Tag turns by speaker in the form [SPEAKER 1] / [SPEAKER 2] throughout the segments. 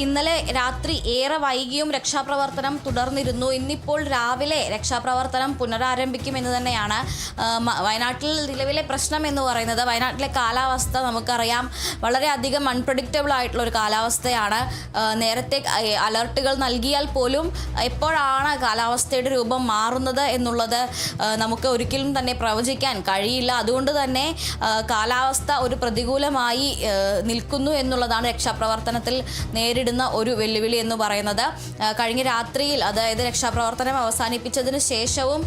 [SPEAKER 1] ഇന്നലെ രാത്രി ഏറെ വൈകിയും രക്ഷാപ്രവർത്തനം തുടർന്നിരുന്നു. ഇന്നിപ്പോൾ രാവിലെ രക്ഷാപ്രവർത്തനം പുനരാരംഭിക്കുമെന്ന് തന്നെയാണ്. വയനാട്ടിൽ നിലവിലെ പ്രശ്നം എന്ന് പറയുന്നത് വയനാട്ടിലെ കാലാവസ്ഥ നമുക്കറിയാം, വളരെയധികം അൺപ്രഡിക്റ്റബിൾ ആയിട്ടുള്ള ഒരു കാലാവസ്ഥയാണ്. നേരത്തെ അലർട്ടുകൾ നൽകിയാൽ പോലും എപ്പോഴാണ് കാലാവസ്ഥയുടെ രൂപം മാറുന്നത് എന്നുള്ളത് നമുക്ക് ഒരിക്കലും തന്നെ പ്രവചിക്കാൻ കഴിയില്ല. അതുകൊണ്ട് തന്നെ കാലാവസ്ഥ ഒരു പ്രതികൂലമായി നിൽക്കുന്നു എന്നുള്ളതാണ് രക്ഷാപ്രവർത്തനത്തിൽ നേരിടുന്ന ഒരു വെല്ലുവിളി എന്ന് പറയുന്നത്. കഴിഞ്ഞ രാത്രിയിൽ, അതായത് രക്ഷാപ്രവർത്തനം അവസാനിപ്പിച്ചതിന് ശേഷവും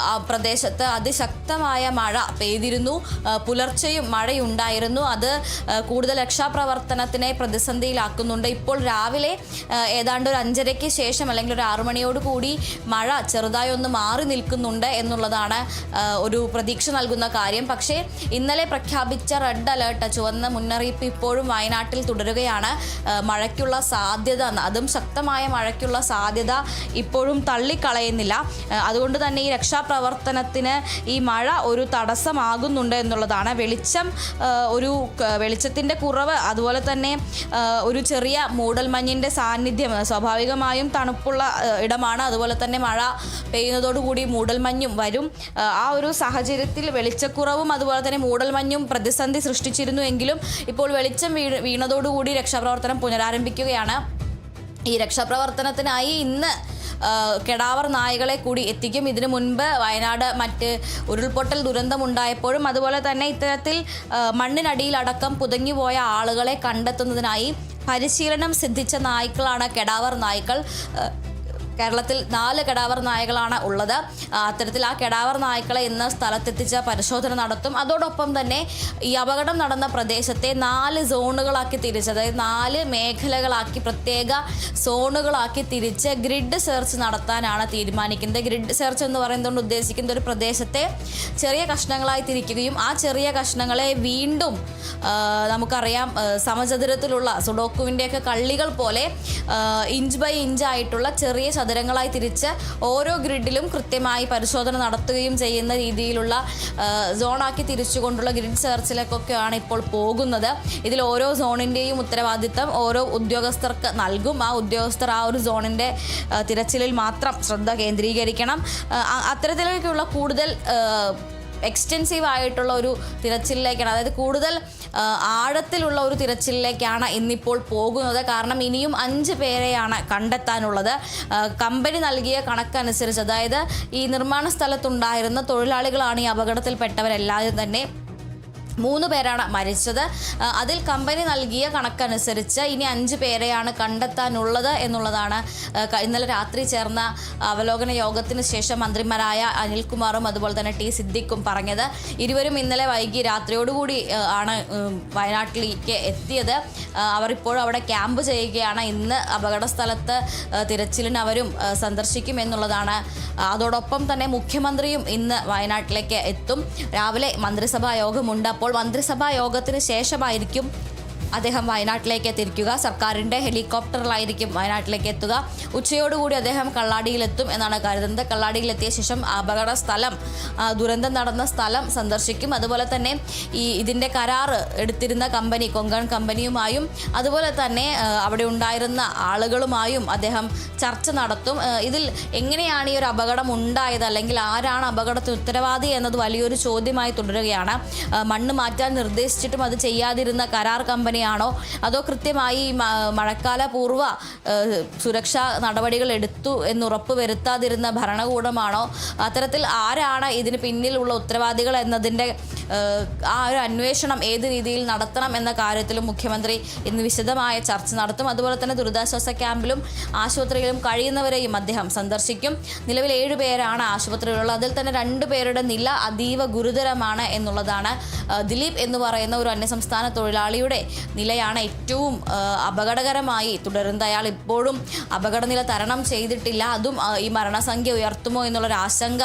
[SPEAKER 1] ആ പ്രദേശത്ത് അതിശക്തമായ മഴ പെയ്തിരുന്നു. പുലർച്ചെയും മഴയുണ്ടായിരുന്നു. അത് കൂടുതൽ രക്ഷാപ്രവർത്തനത്തിനെ പ്രതിസന്ധിയിലാക്കുന്നുണ്ട്. ഇപ്പോൾ രാവിലെ ഏതാണ്ട് ഒരു 5:30-ക്ക് ശേഷം അല്ലെങ്കിൽ ഒരു 6 മണിയോട് കൂടി മഴ ചെറുതായി ഒന്ന് മാറി നിൽക്കുന്നുണ്ട് എന്നുള്ളതാണ് ഒരു പ്രതീക്ഷ നൽകുന്ന കാര്യം. പക്ഷേ ഇന്നലെ പ്രഖ്യാപിച്ച റെഡ് അലേർട്ട്, ചുവന്ന മുന്നറിയിപ്പ് ഇപ്പോഴും വയനാട്ടിൽ തുടരുകയാണ്. മഴയ്ക്കുള്ള സാധ്യത, അതും ശക്തമായ മഴയ്ക്കുള്ള സാധ്യത ഇപ്പോഴും തള്ളിക്കളയുന്നില്ല. അതുകൊണ്ട് തന്നെ ഈ രക്ഷാപ്രവർത്തനത്തിന് ഈ മഴ ഒരു തടസ്സമാകുന്നുണ്ട് എന്നുള്ളതാണ്. വെളിച്ചത്തിൻ്റെ കുറവ്, അതുപോലെ തന്നെ ഒരു ചെറിയ മൂടൽമഞ്ഞിൻ്റെ സാന്നിധ്യം, സ്വാഭാവികമായും തണുപ്പുള്ള ഇടമാണ്. അതുപോലെ തന്നെ മഴ പെയ്യുന്നതോടുകൂടി മൂടൽമഞ്ഞും വരും. ആ ഒരു സാഹചര്യത്തിൽ വെളിച്ചക്കുറവും അതുപോലെ തന്നെ മൂടൽമഞ്ഞും പ്രതിസന്ധി സൃഷ്ടിച്ചിരുന്നു എങ്കിലും ഇപ്പോൾ വെളിച്ചം വീണതോടുകൂടി രക്ഷാപ്രവർത്തനം പുനരാരംഭിക്കുകയാണ്. ഈ രക്ഷാപ്രവർത്തനത്തിനായി ഇന്ന് കെടാവർ നായകളെ കൂടി എത്തിക്കും. ഇതിനു മുൻപ് വയനാട് മറ്റ് ഉരുൾപൊട്ടൽ ദുരന്തമുണ്ടായപ്പോഴും അതുപോലെ തന്നെ ഇത്തരത്തിൽ മണ്ണിനടിയിലടക്കം പുതഞ്ഞുപോയ ആളുകളെ കണ്ടെത്തുന്നതിനായി പരിശീലനം സിദ്ധിച്ച നായ്ക്കളാണ് കെടാവർ നായ്ക്കൾ. കേരളത്തിൽ 4 കെടാവർ നായകളാണ് ഉള്ളത്. അത്തരത്തിൽ ആ കെടാവർ നായ്ക്കളെ ഇന്ന് സ്ഥലത്തെത്തിച്ച് പരിശോധന നടത്തും. അതോടൊപ്പം തന്നെ ഈ അപകടം നടന്ന പ്രദേശത്തെ 4 സോണുകളാക്കി തിരിച്ച്, അതായത് 4 മേഖലകളാക്കി, പ്രത്യേക സോണുകളാക്കി തിരിച്ച് ഗ്രിഡ് സെർച്ച് നടത്താനാണ് തീരുമാനിക്കുന്നത്. ഗ്രിഡ് സെർച്ച് എന്ന് പറയുന്നതുകൊണ്ട് ഉദ്ദേശിക്കുന്ന ഒരു പ്രദേശത്തെ ചെറിയ കഷ്ണങ്ങളായി തിരിക്കുകയും ആ ചെറിയ കഷ്ണങ്ങളെ വീണ്ടും നമുക്കറിയാം സമചതുരത്തിലുള്ള സുഡോക്കുവിൻ്റെയൊക്കെ കള്ളികൾ പോലെ ഇഞ്ച് ബൈ ഇഞ്ച് ആയിട്ടുള്ള ചെറിയ ചതുരങ്ങളായി തിരിച്ച് ഓരോ ഗ്രിഡിലും കൃത്യമായി പരിശോധന നടത്തുകയും ചെയ്യുന്ന രീതിയിലുള്ള സോണാക്കി തിരിച്ചുകൊണ്ടുള്ള ഗ്രിഡ് സെർച്ചിലേക്കൊക്കെയാണ് ഇപ്പോൾ പോകുന്നത്. ഇതിൽ ഓരോ സോണിൻ്റെയും ഉത്തരവാദിത്തം ഓരോ ഉദ്യോഗസ്ഥർക്ക് നൽകും. ആ ഉദ്യോഗസ്ഥർ ആ ഒരു സോണിൻ്റെ തിരച്ചിലിൽ മാത്രം ശ്രദ്ധ കേന്ദ്രീകരിക്കണം. അത്തരത്തിലേക്കുള്ള കൂടുതൽ എക്സ്റ്റെൻസീവ് ആയിട്ടുള്ള ഒരു തിരച്ചിലിലേക്കാണ്, അതായത് കൂടുതൽ ആഴത്തിലുള്ള ഒരു തിരച്ചിലിലേക്കാണ് ഇന്നിപ്പോൾ പോകുന്നത്. കാരണം ഇനിയും 5 പേരെയാണ് കണ്ടെത്താനുള്ളത്. കമ്പനി നൽകിയ കണക്കനുസരിച്ച്, അതായത് ഈ നിർമ്മാണ സ്ഥലത്തുണ്ടായിരുന്ന തൊഴിലാളികളാണ് ഈ അപകടത്തിൽപ്പെട്ടവരെല്ലാവരും തന്നെ. 3 പേരാണ് മരിച്ചത്. അതിൽ കമ്പനി നൽകിയ കണക്കനുസരിച്ച് ഇനി 5 പേരെയാണ് കണ്ടെത്താനുള്ളത് എന്നുള്ളതാണ് ഇന്നലെ രാത്രി ചേർന്ന അവലോകന യോഗത്തിന് ശേഷം മന്ത്രിമാരായ അനിൽകുമാറും അതുപോലെ തന്നെ ടി സിദ്ദിഖും പറഞ്ഞത്. ഇരുവരും ഇന്നലെ വൈകി രാത്രിയോടുകൂടി ആണ് വയനാട്ടിലേക്ക് എത്തിയത്. അവർ ഇപ്പോഴും അവിടെ ക്യാമ്പ് ചെയ്യുകയാണ്. ഇന്ന് അപകട സ്ഥലത്ത് തിരച്ചിലിന് അവരും സന്ദർശിക്കും എന്നുള്ളതാണ്. അതോടൊപ്പം തന്നെ മുഖ്യമന്ത്രിയും ഇന്ന് വയനാട്ടിലേക്ക് എത്തും. രാവിലെ മന്ത്രിസഭാ യോഗമുണ്ട്. അപ്പോൾ മന്ത്രിസഭാ യോഗത്തിന് ശേഷമായിരിക്കും അദ്ദേഹം വയനാട്ടിലേക്ക് തിരിക്കുക. സർക്കാരിൻ്റെ ഹെലികോപ്റ്ററിലായിരിക്കും വയനാട്ടിലേക്ക് എത്തുക. ഉച്ചയോടുകൂടി അദ്ദേഹം കള്ളാടിയിലെത്തും എന്നാണ് കരുതുന്നത്. കള്ളാടിയിലെത്തിയ ശേഷം അപകട സ്ഥലം, ദുരന്തം നടന്ന സ്ഥലം സന്ദർശിക്കും. അതുപോലെ തന്നെ ഇതിൻ്റെ കരാർ എടുത്തിരുന്ന കമ്പനി, കൊങ്കൺ കമ്പനിയുമായും അതുപോലെ തന്നെ അവിടെ ഉണ്ടായിരുന്ന ആളുകളുമായും അദ്ദേഹം ചർച്ച നടത്തും. ഇതിൽ എങ്ങനെയാണ് ഈ ഒരു അപകടം ഉണ്ടായത്, അല്ലെങ്കിൽ ആരാണ് അപകടത്തിന് ഉത്തരവാദി എന്നത് വലിയൊരു ചോദ്യമായി തുടരുകയാണ്. മണ്ണ് മാറ്റാൻ നിർദ്ദേശിച്ചിട്ടും അത് ചെയ്യാതിരുന്ന കരാർ കമ്പനി ആണോ, അതോ കൃത്യമായി മഴക്കാല പൂർവ്വ സുരക്ഷാ നടപടികൾ എടുത്തു എന്നുറപ്പ് വരുത്താതിരുന്ന ഭരണകൂടമാണോ, അത്തരത്തിൽ ആരാണ് ഇതിന് പിന്നിലുള്ള ഉത്തരവാദികൾ എന്നതിൻ്റെ ആ ഒരു അന്വേഷണം ഏത് രീതിയിൽ നടത്തണം എന്ന കാര്യത്തിലും മുഖ്യമന്ത്രി ഇന്ന് വിശദമായ ചർച്ച നടത്തും. അതുപോലെ തന്നെ ദുരിതാശ്വാസ ക്യാമ്പിലും ആശുപത്രിയിലും കഴിയുന്നവരെയും അദ്ദേഹം സന്ദർശിക്കും. നിലവിൽ 7 പേരാണ് ആശുപത്രിയിലുള്ളത്. അതിൽ തന്നെ 2 പേരുടെ നില അതീവ ഗുരുതരമാണ് എന്നുള്ളതാണ്. ദിലീപ് എന്ന് പറയുന്ന ഒരു അന്യസംസ്ഥാന തൊഴിലാളിയുടെ നിലയാണ് ഏറ്റവും അപകടകരമായി തുടരുന്നത്. അയാൾ ഇപ്പോഴും അപകടനില തരണം ചെയ്തിട്ടില്ല. അതും ഈ മരണസംഖ്യ ഉയർത്തുമോ എന്നുള്ളൊരു ആശങ്ക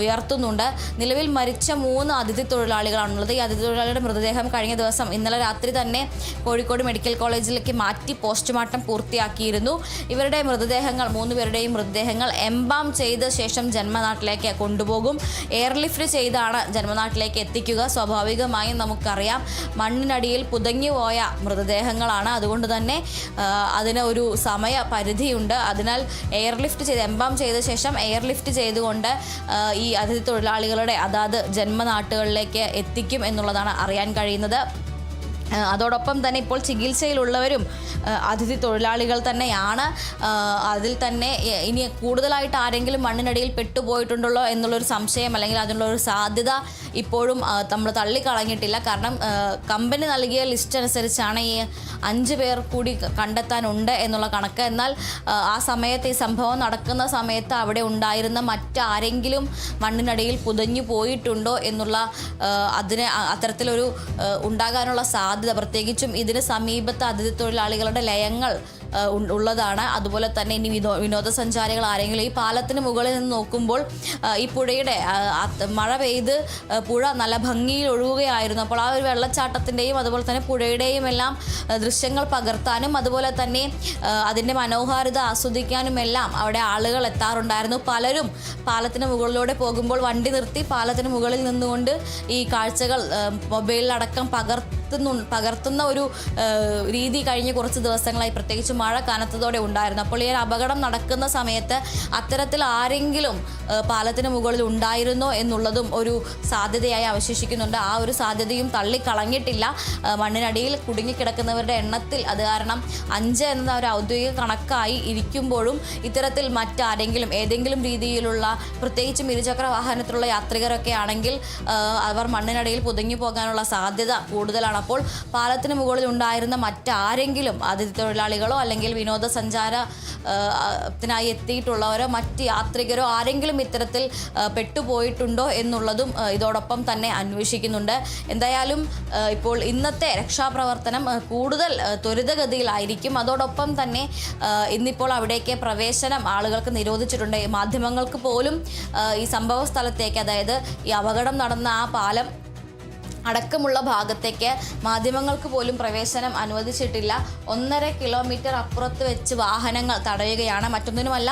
[SPEAKER 1] ഉയർത്തുന്നുണ്ട്. നിലവിൽ മരിച്ച 3 അതിഥി തൊഴിലാളികളാണുള്ളത്. ഈ അതിഥി തൊഴിലാളിയുടെ മൃതദേഹം കഴിഞ്ഞ ദിവസം ഇന്നലെ രാത്രി തന്നെ കോഴിക്കോട് മെഡിക്കൽ കോളേജിലേക്ക് മാറ്റി പോസ്റ്റ്മോർട്ടം പൂർത്തിയാക്കിയിരുന്നു. ഇവരുടെ മൃതദേഹങ്ങൾ, 3 പേരുടെയും മൃതദേഹങ്ങൾ എംബാം ചെയ്ത ശേഷം ജന്മനാട്ടിലേക്ക് കൊണ്ടുപോകും. എയർലിഫ്റ്റ് ചെയ്താണ് ജന്മനാട്ടിലേക്ക് എത്തിക്കുക. സ്വാഭാവികമായും നമുക്കറിയാം, മണ്ണിനടിയിൽ പുതഞ്ഞുപോയ മൃതദേഹങ്ങളാണ്. അതുകൊണ്ട് തന്നെ അതിന് ഒരു സമയപരിധിയുണ്ട്. അതിനാൽ എംബാം ചെയ്ത ശേഷം എയർലിഫ്റ്റ് ചെയ്തുകൊണ്ട് ഈ അതിഥി തൊഴിലാളികളുടെ അതാത് ജന്മനാട്ടുകളിലേക്ക് എത്തിക്കും എന്നുള്ളതാണ് അറിയാൻ കഴിയുന്നത്. അതോടൊപ്പം തന്നെ ഇപ്പോൾ ചികിത്സയിലുള്ളവരും അതിഥി തൊഴിലാളികൾ തന്നെയാണ്. അതിൽ തന്നെ ഇനി കൂടുതലായിട്ട് ആരെങ്കിലും മണ്ണിനടിയിൽ പെട്ടുപോയിട്ടുണ്ടല്ലോ എന്നുള്ളൊരു സംശയം അല്ലെങ്കിൽ അതിനുള്ളൊരു സാധ്യത ഇപ്പോഴും നമ്മൾ തള്ളിക്കളഞ്ഞിട്ടില്ല. കാരണം കമ്പനി നൽകിയ ലിസ്റ്റ് അനുസരിച്ചാണ് ഈ 5 പേർ കൂടി കണ്ടെത്താനുണ്ട് എന്നുള്ള കണക്ക്. എന്നാൽ ആ സമയത്ത് ഈ സംഭവം നടക്കുന്ന സമയത്ത് അവിടെ ഉണ്ടായിരുന്ന മറ്റാരെങ്കിലും മണ്ണിനടിയിൽ പുതഞ്ഞു പോയിട്ടുണ്ടോ എന്നുള്ള അത്തരത്തിലൊരു ഉണ്ടാകാനുള്ള സാധ്യത, പ്രത്യേകിച്ചും ഇതിന് സമീപത്ത് അതിഥി തൊഴിലാളികളുടെ ലയങ്ങൾ ഉള്ളതാണ്. അതുപോലെ തന്നെ ഇനി വിനോദസഞ്ചാരികൾ ആരെങ്കിലും ഈ പാലത്തിന് മുകളിൽ നിന്ന് നോക്കുമ്പോൾ ഈ പുഴയുടെ മഴ പെയ്ത് പുഴ നല്ല ഭംഗിയിൽ ഒഴുകുകയായിരുന്നു. അപ്പോൾ ആ ഒരു വെള്ളച്ചാട്ടത്തിൻ്റെയും അതുപോലെ തന്നെ പുഴയുടെയും എല്ലാം ദൃശ്യങ്ങൾ പകർത്താനും അതുപോലെ തന്നെ അതിൻ്റെ മനോഹാരിത ആസ്വദിക്കാനുമെല്ലാം അവിടെ ആളുകൾ എത്താറുണ്ടായിരുന്നു. പലരും പാലത്തിന് മുകളിലൂടെ പോകുമ്പോൾ വണ്ടി നിർത്തി പാലത്തിന് മുകളിൽ നിന്നുകൊണ്ട് ഈ കാഴ്ചകൾ മൊബൈലിലടക്കം പകർത്തുന്ന ഒരു രീതി കഴിഞ്ഞ കുറച്ച് ദിവസങ്ങളായി പ്രത്യേകിച്ച് മഴ കനത്തതോടെ ഉണ്ടായിരുന്നു. അപ്പോൾ ഈ അപകടം നടക്കുന്ന സമയത്ത് അത്തരത്തിൽ ആരെങ്കിലും പാലത്തിന് മുകളിൽ ഉണ്ടായിരുന്നോ എന്നുള്ളതും ഒരു സാധ്യതയായി അവശേഷിക്കുന്നുണ്ട്. ആ ഒരു സാധ്യതയും തള്ളിക്കളഞ്ഞിട്ടില്ല. മണ്ണിനടിയിൽ കുടുങ്ങിക്കിടക്കുന്നവരുടെ എണ്ണത്തിൽ അത് കാരണം 5 എന്ന ഒരു ഔദ്യോഗിക കണക്കായി ഇരിക്കുമ്പോഴും ഇത്തരത്തിൽ മറ്റാരെങ്കിലും ഏതെങ്കിലും രീതിയിലുള്ള പ്രത്യേകിച്ചും ഇരുചക്ര വാഹനത്തിലുള്ള യാത്രികരൊക്കെ ആണെങ്കിൽ അവർ മണ്ണിനടിയിൽ പുതഞ്ഞു പോകാനുള്ള സാധ്യത കൂടുതലാണ്. അപ്പോൾ പാലത്തിന് മുകളിൽ ഉണ്ടായിരുന്ന മറ്റാരെങ്കിലും അതിഥി തൊഴിലാളികളോ അല്ലെങ്കിൽ വിനോദസഞ്ചാരത്തിനായി എത്തിയിട്ടുള്ളവരോ മറ്റ് യാത്രികരോ ആരെങ്കിലും ഇത്തരത്തിൽ പെട്ടുപോയിട്ടുണ്ടോ എന്നുള്ളതും ഇതോടൊപ്പം തന്നെ അന്വേഷിക്കുന്നുണ്ട്. എന്തായാലും ഇപ്പോൾ ഇന്നത്തെ രക്ഷാപ്രവർത്തനം കൂടുതൽ ത്വരിതഗതിയിലായിരിക്കും. അതോടൊപ്പം തന്നെ ഇന്നിപ്പോൾ അവിടേക്ക് പ്രവേശനം ആളുകൾക്ക് നിരോധിച്ചിട്ടുണ്ട്. മാധ്യമങ്ങൾക്ക് പോലും ഈ സംഭവ സ്ഥലത്തേക്ക്, അതായത് ഈ അപകടം നടന്ന ആ പാലം അടക്കമുള്ള ഭാഗത്തേക്ക് മാധ്യമങ്ങൾക്ക് പോലും പ്രവേശനം അനുവദിച്ചിട്ടില്ല. 1.5 കിലോമീറ്റർ അപ്പുറത്ത് വെച്ച് വാഹനങ്ങൾ തടയുകയാണ്. മറ്റൊന്നിനുമല്ല,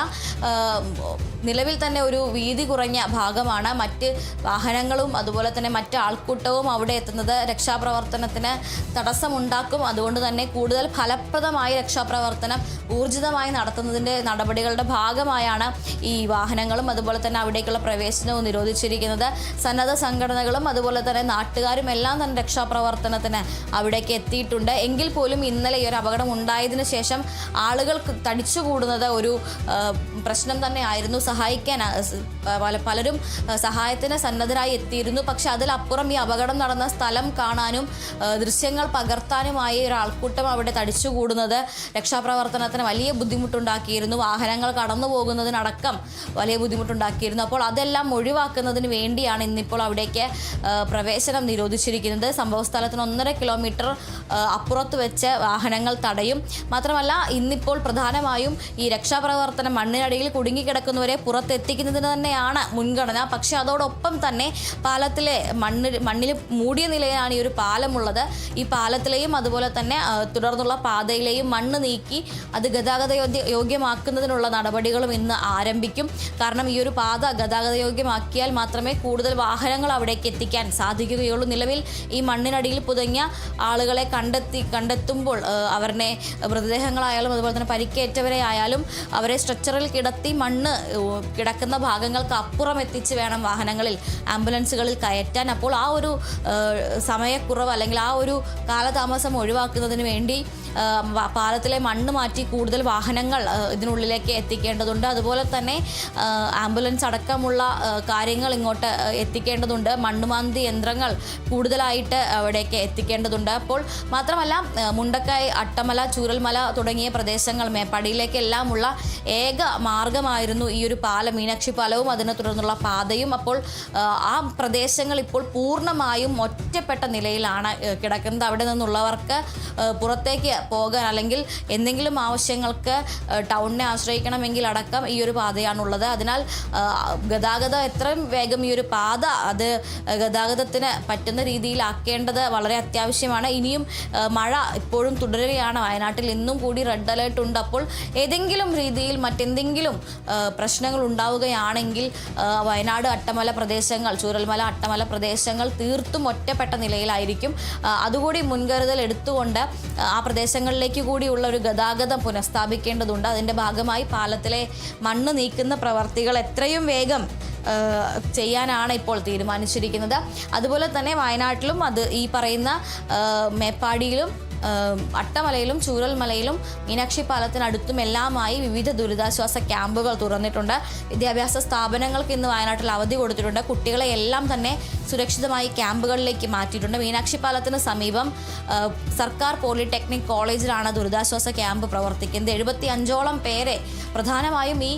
[SPEAKER 1] നിലവിൽ തന്നെ ഒരു വീതി കുറഞ്ഞ ഭാഗമാണ്. മറ്റ് വാഹനങ്ങളും അതുപോലെ തന്നെ മറ്റ് ആൾക്കൂട്ടവും അവിടെ എത്തുന്നത് രക്ഷാപ്രവർത്തനത്തിന് തടസ്സമുണ്ടാക്കും. അതുകൊണ്ട് തന്നെ കൂടുതൽ ഫലപ്രദമായ രക്ഷാപ്രവർത്തനം ഊർജിതമായി നടത്തുന്നതിൻ്റെ നടപടികളുടെ ഭാഗമായാണ് ഈ വാഹനങ്ങളും അതുപോലെ തന്നെ അവിടേക്കുള്ള പ്രവേശനവും നിരോധിച്ചിരിക്കുന്നത്. സന്നദ്ധ സംഘടനകളും അതുപോലെ തന്നെ നാട്ടുകാരും എല്ലാം തന്നെ രക്ഷാപ്രവർത്തനത്തിന് അവിടേക്ക് എത്തിയിട്ടുണ്ട്. എങ്കിൽ പോലും ഇന്നലെ ഈ ഒരു അപകടം ഉണ്ടായതിനു ശേഷം ആളുകൾ തടിച്ചുകൂടുന്നത് ഒരു പ്രശ്നം തന്നെയായിരുന്നു. സഹായിക്കാൻ പലരും സഹായത്തിന് സന്നദ്ധരായി എത്തിയിരുന്നു. പക്ഷെ അതിലപ്പുറം ഈ അപകടം നടന്ന സ്ഥലം കാണാനും ദൃശ്യങ്ങൾ പകർത്താനുമായി ഒരു ആൾക്കൂട്ടം അവിടെ തടിച്ചുകൂടുന്നത് രക്ഷാപ്രവർത്തനത്തിന് വലിയ ബുദ്ധിമുട്ടുണ്ടാക്കിയിരുന്നു. വാഹനങ്ങൾ കടന്നു പോകുന്നതിനടക്കം വലിയ ബുദ്ധിമുട്ടുണ്ടാക്കിയിരുന്നു. അപ്പോൾ അതെല്ലാം ഒഴിവാക്കുന്നതിന് വേണ്ടിയാണ് ഇന്നിപ്പോൾ അവിടേക്ക് പ്രവേശനം നിരോധിച്ചിരിക്കുന്നത്. സംഭവസ്ഥലത്തിന് 1.5 കിലോമീറ്റർ അപ്പുറത്ത് വെച്ച് വാഹനങ്ങൾ തടയും. മാത്രമല്ല ഇന്നിപ്പോൾ പ്രധാനമായും ഈ രക്ഷാപ്രവർത്തനം മണ്ണിനടിയിൽ കുടുങ്ങിക്കിടക്കുന്നവരെ പുറത്തെത്തിക്കുന്നതിന് തന്നെയാണ് മുൻഗണന. പക്ഷെ അതോടൊപ്പം തന്നെ പാലത്തിലെ മണ്ണിൽ മൂടിയ നിലയിലാണ് ഈ ഒരു പാലമുള്ളത്. ഈ പാലത്തിലെയും അതുപോലെ തന്നെ തുടർന്നുള്ള പാതയിലെയും മണ്ണ് നീക്കി അത് ഗതാഗത യോഗ്യമാക്കുന്നതിനുള്ള നടപടികളും ഇന്ന് ആരംഭിക്കും. കാരണം ഈ ഒരു പാത ഗതാഗത യോഗ്യമാക്കിയാൽ മാത്രമേ കൂടുതൽ വാഹനങ്ങൾ അവിടേക്ക് എത്തിക്കാൻ സാധിക്കുകയുള്ളൂ. നിലവിൽ ഈ മണ്ണിനടിയിൽ പുതഞ്ഞ ആളുകളെ കണ്ടെത്തുമ്പോൾ അവരുടെ മൃതദേഹങ്ങളായാലും അതുപോലെ തന്നെ പരിക്കേറ്റവരെ ആയാലും അവരെ സ്ട്രെച്ചറിൽ കിടത്തി മണ്ണ് കിടക്കുന്ന ഭാഗങ്ങൾക്ക് അപ്പുറം എത്തിച്ച് വേണം വാഹനങ്ങളിൽ ആംബുലൻസുകളിൽ കയറ്റാൻ. അപ്പോൾ ആ ഒരു സമയക്കുറവ് അല്ലെങ്കിൽ ആ ഒരു കാലതാമസം ഒഴിവാക്കുന്നതിന് വേണ്ടി പാലത്തിലെ മണ്ണ് മാറ്റി കൂടുതൽ വാഹനങ്ങൾ ഇതിനുള്ളിലേക്ക് എത്തിക്കേണ്ടതുണ്ട്. അതുപോലെ തന്നെ ആംബുലൻസ് അടക്കമുള്ള കാര്യങ്ങൾ ഇങ്ങോട്ട് എത്തിക്കേണ്ടതുണ്ട്. മണ്ണുമാന്തി യന്ത്രങ്ങൾ കൂടുതലായിട്ട് അവിടേക്ക് എത്തിക്കേണ്ടതുണ്ട്. അപ്പോൾ മാത്രമല്ല മുണ്ടക്കായ്, അട്ടമല, ചൂരൽമല തുടങ്ങിയ പ്രദേശങ്ങൾ മേപ്പാടിയിലേക്കെല്ലാമുള്ള ഏക മാർഗമായിരുന്നു ഈ ഒരു പാലം, മീനാക്ഷി പാലവും അതിനെ തുടർന്നുള്ള പാതയും. അപ്പോൾ ആ പ്രദേശങ്ങൾ ഇപ്പോൾ പൂർണ്ണമായും ഒറ്റപ്പെട്ട നിലയിലാണ് കിടക്കുന്നത്. അവിടെ നിന്നുള്ളവർക്ക് പുറത്തേക്ക് പോകാൻ അല്ലെങ്കിൽ എന്തെങ്കിലും ആവശ്യങ്ങൾക്ക് ടൗണിനെ ആശ്രയിക്കണമെങ്കിൽ അടക്കം ഈ ഒരു പാതയാണുള്ളത്. അതിനാൽ ഗതാഗതം എത്രയും വേഗം ഈ ഒരു പാത അത് ഗതാഗതത്തിന് പറ്റുന്ന രീതിയിലാക്കേണ്ടത് വളരെ അത്യാവശ്യമാണ്. ഇനിയും മഴ ഇപ്പോഴും തുടരുകയാണ്. വയനാട്ടിൽ ഇന്നും കൂടി റെഡ് അലേർട്ട് ഉണ്ട്. അപ്പോൾ ഏതെങ്കിലും രീതിയിൽ മറ്റെന്തെങ്കിലും പ്രശ്നം പ്രശ്നങ്ങൾ ഉണ്ടാവുകയാണെങ്കിൽ വയനാട് അട്ടമല പ്രദേശങ്ങൾ, ചൂരൽമല അട്ടമല പ്രദേശങ്ങൾ തീർത്തും ഒറ്റപ്പെട്ട നിലയിലായിരിക്കും. അതുകൂടി മുൻകരുതൽ എടുത്തുകൊണ്ട് ആ പ്രദേശങ്ങളിലേക്ക് കൂടിയുള്ള ഒരു ഗതാഗതം പുനഃസ്ഥാപിക്കേണ്ടതുണ്ട്. അതിൻ്റെ ഭാഗമായി പാലത്തിലെ മണ്ണ് നീക്കുന്ന പ്രവർത്തികൾ എത്രയും വേഗം ചെയ്യാനാണ് ഇപ്പോൾ തീരുമാനിച്ചിരിക്കുന്നത്. അതുപോലെ തന്നെ വയനാട്ടിലും ഈ പറയുന്ന മേപ്പാടിയിലും അട്ടമലയിലും ചൂരൽമലയിലും മീനാക്ഷി പാലത്തിനടുത്തും എല്ലാമായി വിവിധ ദുരിതാശ്വാസ ക്യാമ്പുകൾ തുറന്നിട്ടുണ്ട്. വിദ്യാഭ്യാസ സ്ഥാപനങ്ങൾക്ക് ഇന്ന് വയനാട്ടിൽ അവധി കൊടുത്തിട്ടുണ്ട്. കുട്ടികളെ എല്ലാം തന്നെ സുരക്ഷിതമായി ക്യാമ്പുകളിലേക്ക് മാറ്റിയിട്ടുണ്ട്. മീനാക്ഷി പാലത്തിന് സമീപം സർക്കാർ പോളിടെക്നിക് കോളേജിലാണ് ദുരിതാശ്വാസ ക്യാമ്പ് പ്രവർത്തിക്കുന്നത്. 75ഓളം പേരെ, പ്രധാനമായും ഈ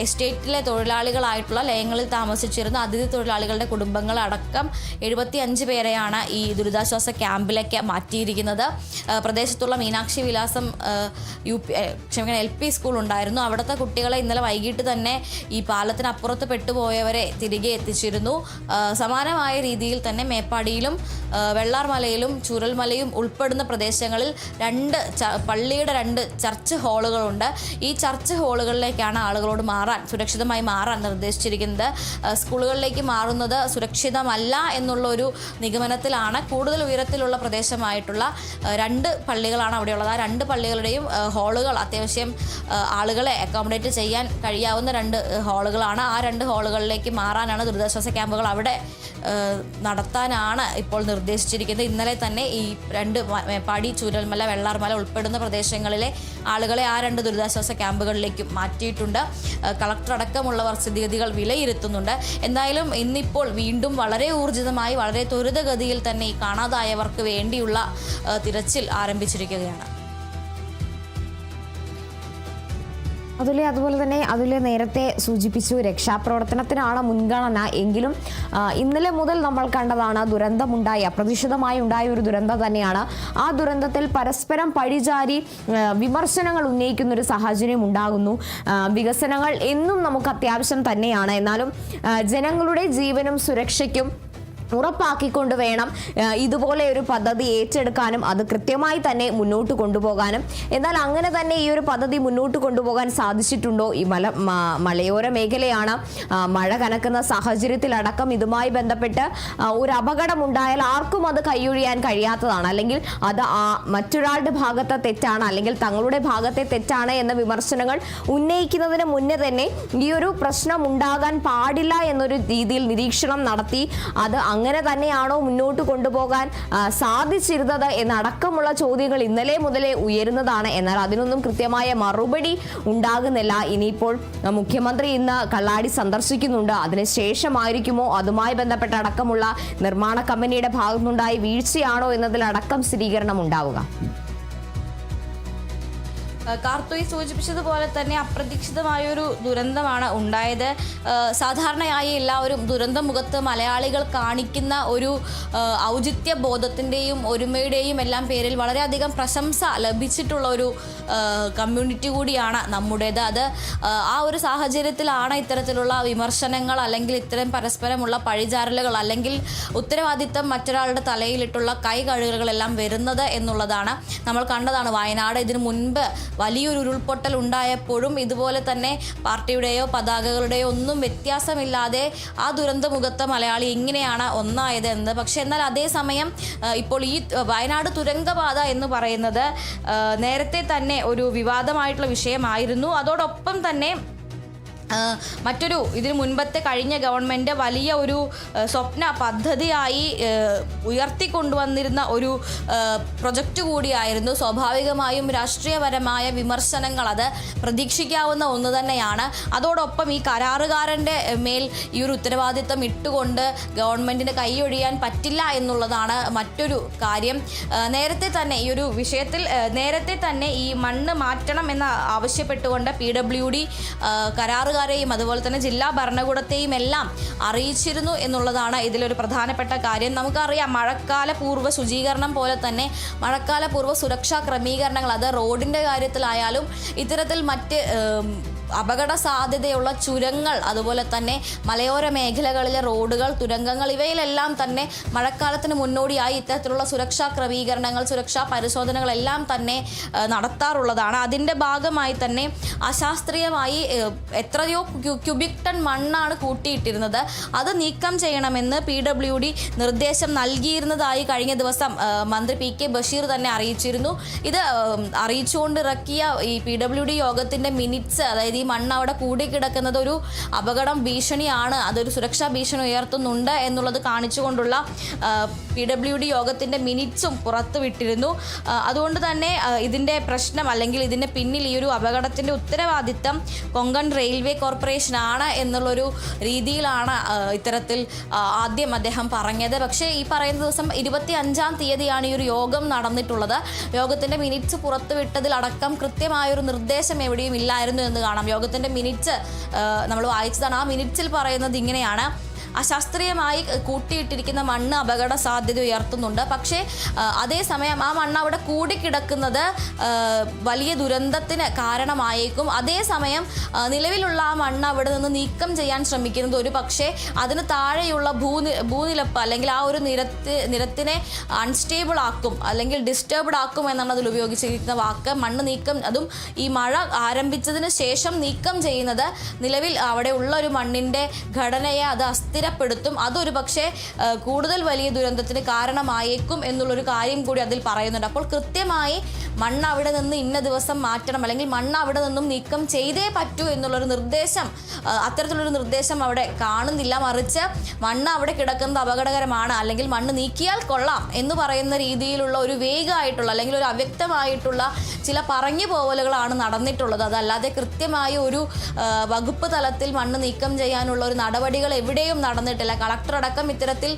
[SPEAKER 1] എസ്റ്റേറ്റിലെ തൊഴിലാളികളായിട്ടുള്ള ലയങ്ങളിൽ താമസിച്ചിരുന്ന അതിഥി തൊഴിലാളികളുടെ കുടുംബങ്ങളടക്കം 75 പേരെയാണ് ഈ ദുരിതാശ്വാസ ക്യാമ്പിലേക്ക് മാറ്റിയിരിക്കുന്നത്. പ്രദേശത്തുള്ള മീനാക്ഷി വിലാസം LP സ്കൂൾ ഉണ്ടായിരുന്നു. അവിടുത്തെ കുട്ടികളെ ഇന്നലെ വൈകിട്ട് തന്നെ ഈ പാലത്തിനപ്പുറത്ത് പെട്ടുപോയവരെ തിരികെ എത്തിച്ചിരുന്നു. സമാനമായ രീതിയിൽ തന്നെ മേപ്പാടിയിലും വെള്ളാർമലയിലും ചൂരൽമലയും ഉൾപ്പെടുന്ന പ്രദേശങ്ങളിൽ പള്ളിയുടെ 2 ചർച്ച് ഹാളുകളുണ്ട്. ഈ ചർച്ച് ഹാളുകളിലേക്കാണ് ആളുകളോട് സുരക്ഷിതമായി മാറാൻ നിർദ്ദേശിച്ചിരിക്കുന്നത്. സ്കൂളുകളിലേക്ക് മാറുന്നത് സുരക്ഷിതമല്ല എന്നുള്ളൊരു നിഗമനത്തിലാണ്. കൂടുതൽ ഉയരത്തിലുള്ള പ്രദേശമായിട്ടുള്ള 2 പള്ളികളാണ് അവിടെയുള്ളത്. ആ 2 പള്ളികളുടെയും ഹാളുകൾ അത്യാവശ്യം ആളുകളെ അക്കോമഡേറ്റ് ചെയ്യാൻ കഴിയാവുന്ന 2 ഹാളുകളാണ്. ആ 2 ഹാളുകളിലേക്ക് മാറാനാണ് ദുരിതാശ്വാസ ക്യാമ്പുകൾ അവിടെ നടത്താനാണ് ഇപ്പോൾ നിർദ്ദേശിച്ചിരിക്കുന്നത്. ഇന്നലെ തന്നെ ഈ 2 മേപ്പാടി, ചൂരൽമല, വെള്ളാർമല ഉൾപ്പെടുന്ന പ്രദേശങ്ങളിലെ ആളുകളെ ആ 2 ദുരിതാശ്വാസ ക്യാമ്പുകളിലേക്ക് മാറ്റിയിട്ടുണ്ട്. കളക്ടർ അടക്കമുള്ളവർ സ്ഥിതിഗതികൾ വിലയിരുത്തുന്നുണ്ട്. എന്തായാലും ഇന്നിപ്പോൾ വീണ്ടും വളരെ ഊർജിതമായി, വളരെ ത്വരിതഗതിയിൽ തന്നെ ഈ കാണാതായവർക്ക് വേണ്ടിയുള്ള തിരച്ചിൽ ആരംഭിച്ചിരിക്കുകയാണ്.
[SPEAKER 2] അതുപോലെ തന്നെ നേരത്തെ സൂചിപ്പിച്ചു, രക്ഷാപ്രവർത്തനത്തിനാണ് മുൻഗണന. എങ്കിലും ഇന്നലെ മുതൽ നമ്മൾ കണ്ടതാണ് ദുരന്തമുണ്ടായി, അപ്രതീക്ഷിതമായി ഉണ്ടായ ഒരു ദുരന്തം തന്നെയാണ്. ആ ദുരന്തത്തിൽ പരസ്പരം പഴിചാരി വിമർശനങ്ങൾ ഉന്നയിക്കുന്ന ഒരു സാഹചര്യം ഉണ്ടാകുന്നു. വികസനങ്ങൾ എന്നും നമുക്ക് അത്യാവശ്യം തന്നെയാണ്. എന്നാലും ജനങ്ങളുടെ ജീവനും സുരക്ഷയ്ക്കും ഉറപ്പാക്കിക്കൊണ്ട് വേണം ഇതുപോലെ ഒരു പദ്ധതി ഏറ്റെടുക്കാനും അത് കൃത്യമായി തന്നെ മുന്നോട്ട് കൊണ്ടുപോകാനും. എന്നാൽ അങ്ങനെ തന്നെ ഈ ഒരു പദ്ധതി മുന്നോട്ട് കൊണ്ടുപോകാൻ സാധിച്ചിട്ടുണ്ടോ? ഈ മലയോര മേഖലയാണ്. മഴ കനക്കുന്ന സാഹചര്യത്തിലടക്കം ഇതുമായി ബന്ധപ്പെട്ട് ഒരു അപകടമുണ്ടായാൽ ആർക്കും അത് കൈയൊഴിയാൻ കഴിയാത്തതാണ്. അല്ലെങ്കിൽ അത് മറ്റൊരാളുടെ ഭാഗത്തെ തെറ്റാണ്, അല്ലെങ്കിൽ തങ്ങളുടെ ഭാഗത്തെ തെറ്റാണ് എന്ന വിമർശനങ്ങൾ ഉന്നയിക്കുന്നതിന് മുന്നേ തന്നെ ഈ ഒരു പ്രശ്നം ഉണ്ടാകാൻ പാടില്ല എന്നൊരു രീതിയിൽ നിരീക്ഷണം നടത്തി അത് അങ്ങനെ തന്നെയാണോ മുന്നോട്ട് കൊണ്ടുപോകാൻ സാധിച്ചിരുന്നത് എന്നടക്കമുള്ള ചോദ്യങ്ങൾ ഇന്നലെ മുതലേ ഉയരുന്നതാണ്. എന്നാൽ അതിനൊന്നും കൃത്യമായ മറുപടി ഉണ്ടാകുന്നില്ല. ഇനിയിപ്പോൾ മുഖ്യമന്ത്രി ഇന്ന് കള്ളാടി സന്ദർശിക്കുന്നുണ്ട്. അതിനുശേഷമായിരിക്കുമോ അതുമായി ബന്ധപ്പെട്ട അടക്കമുള്ള നിർമ്മാണ കമ്പനിയുടെ ഭാഗത്തുനിന്നുണ്ടായ വീഴ്ചയാണോ എന്നതിലടക്കം സ്ഥിരീകരണം ഉണ്ടാവുക.
[SPEAKER 1] കാർത്തുയി സൂചിപ്പിച്ചതുപോലെ തന്നെ അപ്രതീക്ഷിതമായൊരു ദുരന്തമാണ് ഉണ്ടായത്. സാധാരണയായി എല്ലാവരും ദുരന്തമുഖത്ത് മലയാളികൾ കാണിക്കുന്ന ഒരു ഔചിത്യ ബോധത്തിൻ്റെയും ഒരുമയുടെയും എല്ലാം പേരിൽ വളരെയധികം പ്രശംസ ലഭിച്ചിട്ടുള്ള ഒരു കമ്മ്യൂണിറ്റി കൂടിയാണ് നമ്മുടേത്. അത് ആ ഒരു സാഹചര്യത്തിലാണ് ഇത്തരത്തിലുള്ള വിമർശനങ്ങൾ, അല്ലെങ്കിൽ ഇത്തരം പരസ്പരമുള്ള പഴിചാരലുകൾ, അല്ലെങ്കിൽ ഉത്തരവാദിത്തം മറ്റൊരാളുടെ തലയിലിട്ടുള്ള കൈകഴുകലുകളെല്ലാം വരുന്നത് എന്നുള്ളതാണ്. നമ്മൾ കണ്ടതാണ് വയനാട് ഇതിനു മുൻപ് വലിയൊരു ഉരുൾപൊട്ടൽ ഉണ്ടായപ്പോഴും ഇതുപോലെ തന്നെ പാർട്ടിയുടെയോ പതാകകളുടെയോ ഒന്നും വ്യത്യാസമില്ലാതെ ആ ദുരന്തമുഖത്ത് മലയാളി എങ്ങനെയാണ് ഒന്നായത് എന്ന്. പക്ഷെ എന്നാൽ അതേസമയം ഇപ്പോൾ ഈ വയനാട് തുരങ്കപാത എന്ന് പറയുന്നത് നേരത്തെ തന്നെ ഒരു വിവാദമായിട്ടുള്ള വിഷയമായിരുന്നു. അതോടൊപ്പം തന്നെ മറ്റൊരു ഇതിനു മുൻപത്തെ കഴിഞ്ഞ ഗവൺമെൻറ് വലിയ ഒരു സ്വപ്ന പദ്ധതിയായി ഉയർത്തിക്കൊണ്ടുവന്നിരുന്ന ഒരു പ്രൊജക്റ്റ് കൂടിയായിരുന്നു. സ്വാഭാവികമായും രാഷ്ട്രീയപരമായ വിമർശനങ്ങൾ അത് പ്രതീക്ഷിക്കാവുന്ന ഒന്ന് തന്നെയാണ്. അതോടൊപ്പം ഈ കരാറുകാരൻ്റെ മേൽ ഈ ഒരു ഉത്തരവാദിത്തം ഇട്ടുകൊണ്ട് ഗവൺമെൻറ്റിന് കൈയൊഴിയാൻ പറ്റില്ല എന്നുള്ളതാണ് മറ്റൊരു കാര്യം. നേരത്തെ തന്നെ ഈ ഒരു വിഷയത്തിൽ നേരത്തെ തന്നെ ഈ മണ്ണ് മാറ്റണം എന്ന് ആവശ്യപ്പെട്ടുകൊണ്ട് PWD കരാറുകാരെയും അതുപോലെ തന്നെ ജില്ലാ ഭരണകൂടത്തെയും എല്ലാം അറിയിച്ചിരുന്നു എന്നുള്ളതാണ് ഇതിലൊരു പ്രധാനപ്പെട്ട കാര്യം. നമുക്കറിയാം മഴക്കാല പൂർവ്വ ശുചീകരണം പോലെ തന്നെ മഴക്കാല പൂർവ്വ സുരക്ഷാ ക്രമീകരണങ്ങൾ, അത് റോഡിൻ്റെ കാര്യത്തിലായാലും ഇത്തരത്തിൽ മറ്റ് അപകട സാധ്യതയുള്ള ചുരങ്ങൾ, അതുപോലെ തന്നെ മലയോര മേഖലകളിലെ റോഡുകൾ, തുരങ്കങ്ങൾ, ഇവയിലെല്ലാം തന്നെ മഴക്കാലത്തിന് മുന്നോടിയായി ഇത്തരത്തിലുള്ള സുരക്ഷാ ക്രമീകരണങ്ങൾ, സുരക്ഷാ പരിശോധനകളെല്ലാം തന്നെ നടത്താറുള്ളതാണ്. അതിൻ്റെ ഭാഗമായി തന്നെ അശാസ്ത്രീയമായി എത്രയോ ക്യൂബിക് ടൺ മണ്ണാണ് കൂട്ടിയിട്ടിരുന്നത്. അത് നീക്കം ചെയ്യണമെന്ന് PWD നിർദ്ദേശം നൽകിയിരുന്നതായി കഴിഞ്ഞ ദിവസം മന്ത്രി PK ബഷീർ തന്നെ അറിയിച്ചിരുന്നു. ഇത് അറിയിച്ചുകൊണ്ടിറക്കിയ ഈ PWD യോഗത്തിൻ്റെ മിനിറ്റ്സ്, അതായത് ഈ മണ്ണ് അവിടെ കൂടിക്കിടക്കുന്നത് ഒരു അപകടം ഭീഷണിയാണ്, അതൊരു സുരക്ഷാ ഭീഷണി ഉയർത്തുന്നുണ്ട് എന്നുള്ളത് കാണിച്ചുകൊണ്ടുള്ള PWD യോഗത്തിൻ്റെ മിനിറ്റ്സും പുറത്തു വിട്ടിരുന്നു. അതുകൊണ്ട് തന്നെ ഇതിൻ്റെ പ്രശ്നം, അല്ലെങ്കിൽ ഇതിൻ്റെ പിന്നിൽ ഈ ഒരു അപകടത്തിൻ്റെ ഉത്തരവാദിത്തം കൊങ്കൺ റെയിൽവേ കോർപ്പറേഷൻ ആണ് എന്നുള്ളൊരു രീതിയിലാണ് ഇത്തരത്തിൽ ആദ്യം അദ്ദേഹം പറഞ്ഞത്. പക്ഷേ ഈ പറയുന്ന ദിവസം 25-ാം തീയതിയാണ് ഈ ഒരു യോഗം നടന്നിട്ടുള്ളത്. യോഗത്തിൻ്റെ മിനിറ്റ്സ് പുറത്തുവിട്ടതിലടക്കം കൃത്യമായൊരു നിർദ്ദേശം എവിടെയും ഇല്ലായിരുന്നു എന്ന് കാണാം. യോഗത്തിൻ്റെ മിനിറ്റ്സ് നമ്മൾ വായിച്ചതാണ്. ആ മിനിറ്റ്സിൽ പറയുന്നത് ഇങ്ങനെയാണ്: അശാസ്ത്രീയമായി കൂട്ടിയിട്ടിരിക്കുന്ന മണ്ണ് അപകട സാധ്യത ഉയർത്തുന്നുണ്ട്. പക്ഷേ അതേസമയം ആ മണ്ണ് അവിടെ കൂടിക്കിടക്കുന്നത് വലിയ ദുരന്തത്തിന് കാരണമായേക്കും. അതേസമയം നിലവിലുള്ള ആ മണ്ണ് അവിടെ നിന്ന് നീക്കം ചെയ്യാൻ ശ്രമിക്കുന്നത് ഒരു പക്ഷേ അതിന് താഴെയുള്ള ഭൂനിരപ്പ്, അല്ലെങ്കിൽ ആ ഒരു നിരത്തിനെ അൺസ്റ്റേബിൾ ആക്കും, അല്ലെങ്കിൽ ഡിസ്റ്റർബ്ഡ് ആക്കും എന്നാണ് അതിൽ ഉപയോഗിച്ചിരിക്കുന്ന വാക്ക്. മണ്ണ് നീക്കം, അതും ഈ മഴ ആരംഭിച്ചതിന് ശേഷം നീക്കം ചെയ്യുന്നത് നിലവിൽ അവിടെ ഉള്ള ഒരു മണ്ണിൻ്റെ ഘടനയെ അത് പ്പെടുത്തും. അതൊരു പക്ഷേ കൂടുതൽ വലിയ ദുരന്തത്തിന് കാരണമായേക്കും എന്നുള്ളൊരു കാര്യം കൂടി അതിൽ പറയുന്നുണ്ട്. അപ്പോൾ കൃത്യമായി മണ്ണ് അവിടെ നിന്ന് ഇന്ന ദിവസം മാറ്റണം, അല്ലെങ്കിൽ മണ്ണ് അവിടെ നിന്നും നീക്കം ചെയ്തേ പറ്റൂ എന്നുള്ളൊരു നിർദ്ദേശം, അത്തരത്തിലൊരു നിർദ്ദേശം അവിടെ കാണുന്നില്ല. മറിച്ച് മണ്ണ് അവിടെ കിടക്കുന്നത് അപകടകരമാണ്, അല്ലെങ്കിൽ മണ്ണ് നീക്കിയാൽ കൊള്ളാം എന്ന് പറയുന്ന രീതിയിലുള്ള ഒരു വേഗമായിട്ടുള്ള, അല്ലെങ്കിൽ ഒരു അവ്യക്തമായിട്ടുള്ള ചില പറഞ്ഞു പോവലുകളാണ് നടന്നിട്ടുള്ളത്. അതല്ലാതെ കൃത്യമായ ഒരു വകുപ്പ് തലത്തിൽ മണ്ണ് നീക്കം ചെയ്യാനുള്ള ഒരു നടപടികൾ എവിടെയും നടന്നിട്ടില്ല. കളക്ടർ അടക്കം ഇത്തരത്തിൽ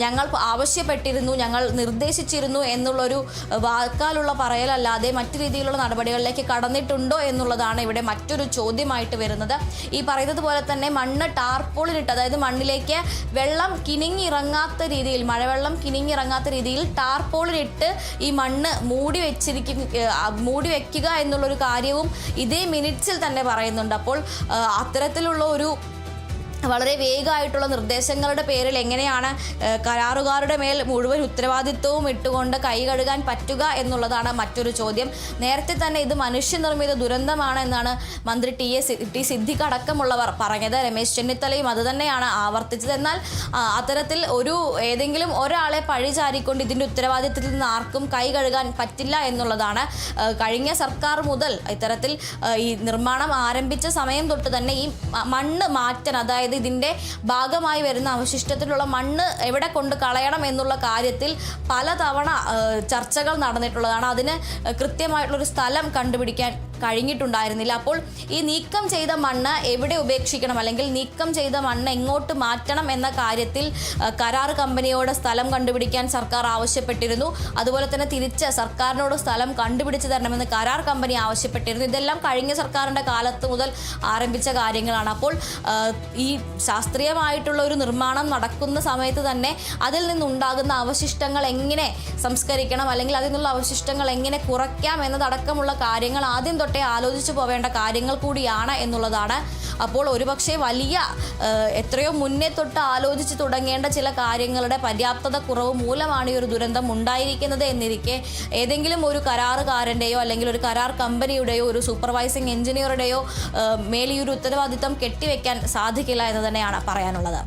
[SPEAKER 1] ഞങ്ങൾ ആവശ്യപ്പെട്ടിരുന്നു, ഞങ്ങൾ നിർദ്ദേശിച്ചിരുന്നു എന്നുള്ളൊരു വാക്കാലുള്ള പറയലല്ലാതെ മറ്റു രീതിയിലുള്ള നടപടികളിലേക്ക് കടന്നിട്ടുണ്ടോ എന്നുള്ളതാണ് ഇവിടെ മറ്റൊരു ചോദ്യമായിട്ട് വരുന്നത്. ഈ പറയുന്നത് പോലെ തന്നെ മണ്ണ് ടാർപോളിനിട്ട്, അതായത് മണ്ണിലേക്ക് വെള്ളം കിനിങ്ങിറങ്ങാത്ത രീതിയിൽ, മഴവെള്ളം കിനിങ്ങിറങ്ങാത്ത രീതിയിൽ ടാർപോളിനിട്ട് ഈ മണ്ണ് മൂടി വെക്കുക എന്നുള്ളൊരു കാര്യവും ഇതേ മിനിറ്റ്സിൽ തന്നെ പറയുന്നുണ്ട്. അപ്പോൾ അത്തരത്തിലുള്ള ഒരു വളരെ വേഗമായിട്ടുള്ള നിർദ്ദേശങ്ങളുടെ പേരിൽ എങ്ങനെയാണ് കരാറുകാരുടെ മേൽ മുഴുവൻ ഉത്തരവാദിത്വവും ഇട്ടുകൊണ്ട് കൈ കഴുകാൻ പറ്റുക എന്നുള്ളതാണ് മറ്റൊരു ചോദ്യം. നേരത്തെ തന്നെ ഇത് മനുഷ്യനിർമ്മിത ദുരന്തമാണ് എന്നാണ് മന്ത്രി ടി സിദ്ദിഖ് അടക്കമുള്ളവർ പറഞ്ഞത്. രമേശ് ചെന്നിത്തലയും അത് തന്നെയാണ് ആവർത്തിച്ചത്. എന്നാൽ അത്തരത്തിൽ ഏതെങ്കിലും ഒരാളെ പഴിചാരിക്കൊണ്ട് ഇതിൻ്റെ ഉത്തരവാദിത്തത്തിൽ നിന്ന് ആർക്കും കൈ കഴുകാൻ പറ്റില്ല എന്നുള്ളതാണ്. കഴിഞ്ഞ സർക്കാർ മുതൽ ഇത്തരത്തിൽ ഈ നിർമ്മാണം ആരംഭിച്ച സമയം തൊട്ട് തന്നെ ഈ മണ്ണ് മാറ്റാൻ, അതായത് ഇതിൻ്റെ ഭാഗമായി വരുന്ന അവശിഷ്ടത്തിലുള്ള മണ്ണ് എവിടെ കൊണ്ട് കളയണം എന്നുള്ള കാര്യത്തിൽ പലതവണ ചർച്ചകൾ നടന്നിട്ടുള്ളതാണ്. അതിന് കൃത്യമായിട്ടുള്ളൊരു സ്ഥലം കണ്ടുപിടിക്കാൻ കഴിഞ്ഞിട്ടുണ്ടായിരുന്നില്ല. അപ്പോൾ ഈ നീക്കം ചെയ്ത മണ്ണ് എവിടെ ഉപേക്ഷിക്കണം, അല്ലെങ്കിൽ നീക്കം ചെയ്ത മണ്ണ് എങ്ങോട്ട് മാറ്റണം എന്ന കാര്യത്തിൽ കരാർ കമ്പനിയോട് സ്ഥലം കണ്ടുപിടിക്കാൻ സർക്കാർ ആവശ്യപ്പെട്ടിരുന്നു. അതുപോലെ തന്നെ തിരിച്ച് സർക്കാരിനോട് സ്ഥലം കണ്ടുപിടിച്ച് തരണമെന്ന് കരാർ കമ്പനി ആവശ്യപ്പെട്ടിരുന്നു. ഇതെല്ലാം കഴിഞ്ഞ സർക്കാരിൻ്റെ കാലത്ത് മുതൽ ആരംഭിച്ച കാര്യങ്ങളാണ്. അപ്പോൾ ഈ ശാസ്ത്രീയമായിട്ടുള്ള ഒരു നിർമ്മാണം നടക്കുന്ന സമയത്ത് തന്നെ അതിൽ നിന്നുണ്ടാകുന്ന അവശിഷ്ടങ്ങൾ എങ്ങനെ സംസ്കരിക്കണം, അല്ലെങ്കിൽ അതിൽ നിന്നുള്ള അവശിഷ്ടങ്ങൾ എങ്ങനെ കുറയ്ക്കാം എന്നതടക്കമുള്ള കാര്യങ്ങൾ ആദ്യം തൊട്ടേ ആലോചിച്ചു പോവേണ്ട കാര്യങ്ങൾ കൂടിയാണ് എന്നുള്ളതാണ്. അപ്പോൾ ഒരുപക്ഷെ വലിയ എത്രയോ മുന്നേ തൊട്ട് ആലോചിച്ച് തുടങ്ങേണ്ട ചില കാര്യങ്ങളുടെ പര്യാപ്തത കുറവ് മൂലമാണ് ഈ ഒരു ദുരന്തം ഉണ്ടായിരിക്കുന്നത് എന്നിരിക്കെ ഏതെങ്കിലും ഒരു കരാറുകാരൻ്റെയോ അല്ലെങ്കിൽ ഒരു കരാർ കമ്പനിയുടെയോ ഒരു സൂപ്പർവൈസിംഗ് എഞ്ചിനീയറുടെയോ മേൽ ഈ ഒരു ഉത്തരവാദിത്തം കെട്ടിവെക്കാൻ സാധിക്കില്ല എന്ന് തന്നെയാണ് പറയാനുള്ളത്.